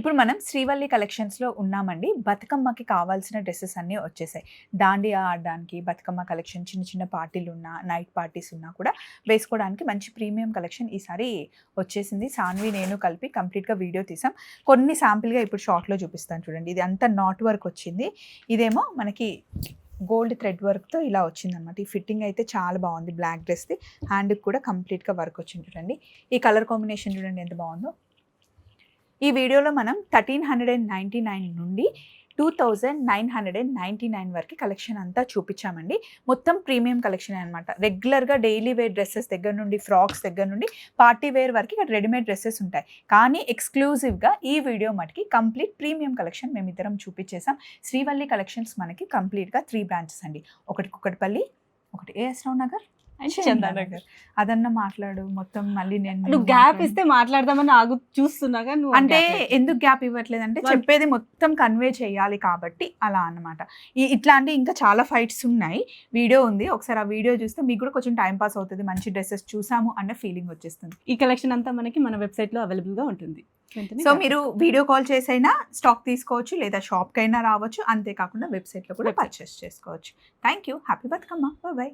ఇప్పుడు మనం శ్రీవల్లి కలెక్షన్స్‌లో ఉన్నామండి. బతుకమ్మకి కావాల్సిన డ్రెసెస్ అన్నీ వచ్చేసాయి. దాండియా ఆడడానికి బతుకమ్మ కలెక్షన్ చిన్న చిన్న పార్టీలున్నా, నైట్ పార్టీస్ ఉన్నా కూడా వేసుకోవడానికి మంచి ప్రీమియం కలెక్షన్ ఈసారి వచ్చేసింది. సాన్వి నేను కలిపి కంప్లీట్‌గా వీడియో తీసాం. కొన్ని శాంపిల్‌గా ఇప్పుడు షార్ట్‌లో చూపిస్తాను చూడండి. ఇది అంతా నాట్ వర్క్ వచ్చింది. ఇదేమో మనకి గోల్డ్ థ్రెడ్ వర్క్‌తో ఇలా వచ్చిందనమాట. ఈ ఫిట్టింగ్ అయితే చాలా బాగుంది. బ్లాక్ డ్రెస్‌ది. హ్యాండ్‌కి కూడా కంప్లీట్‌గా వర్క్ వచ్చింది చూడండి. ఈ కలర్ కాంబినేషన్ చూడండి ఎంత బాగుందో. ఈ వీడియోలో మనం 1399 నుండి 2999 వరకు కలెక్షన్ అంతా చూపించామండి. మొత్తం ప్రీమియం కలెక్షన్ అనమాట. రెగ్యులర్‌గా డైలీ వేర్ డ్రెసెస్ దగ్గర నుండి, ఫ్రాక్స్ దగ్గర నుండి పార్టీ వేర్ వరకు ఇక్కడ రెడీమేడ్ డ్రెసెస్ ఉంటాయి. కానీ ఎక్స్క్లూజివ్‌గా ఈ వీడియో మటుకి కంప్లీట్ ప్రీమియం కలెక్షన్ మేమిద్దరం చూపించేసాం. శ్రీవల్లి కలెక్షన్స్ మనకి కంప్లీట్‌గా 3 బ్రాంచెస్ అండి. ఒకటి కుకట్పల్లి, ఒకటి ఏఎస్ రావు నగర్, చందానగర్. అదన్నా మాట్లాడు మొత్తం. మళ్ళీ నువ్వు గ్యాప్ ఇస్తే మాట్లాడదామని చూస్తున్నాగా నువ్వు అంటే ఎందుకు గ్యాప్ ఇవ్వట్లేదంటే చెప్పేది మొత్తం కన్వే చేయాలి కాబట్టి అలా అన్నమాట. ఇట్లాంటి ఇంకా చాలా ఫైట్స్ ఉన్నాయి. వీడియో ఉంది, ఒకసారి ఆ వీడియో చూస్తే మీకు కూడా కొంచెం టైం పాస్ అవుతుంది. మంచి డ్రెస్సెస్ చూసాము అన్న ఫీలింగ్ వచ్చేస్తుంది. ఈ కలెక్షన్ అంతా మనకి మన వెబ్సైట్ లో అవైలబుల్ గా ఉంటుంది. సో మీరు వీడియో కాల్ చేసైనా స్టాక్ తీసుకోవచ్చు, లేదా షాప్ కైనా రావచ్చు. అంతేకాకుండా వెబ్సైట్ లో కూడా పర్చేస్ చేసుకోవచ్చు. Thank you. Happy Bathukamma. Bye.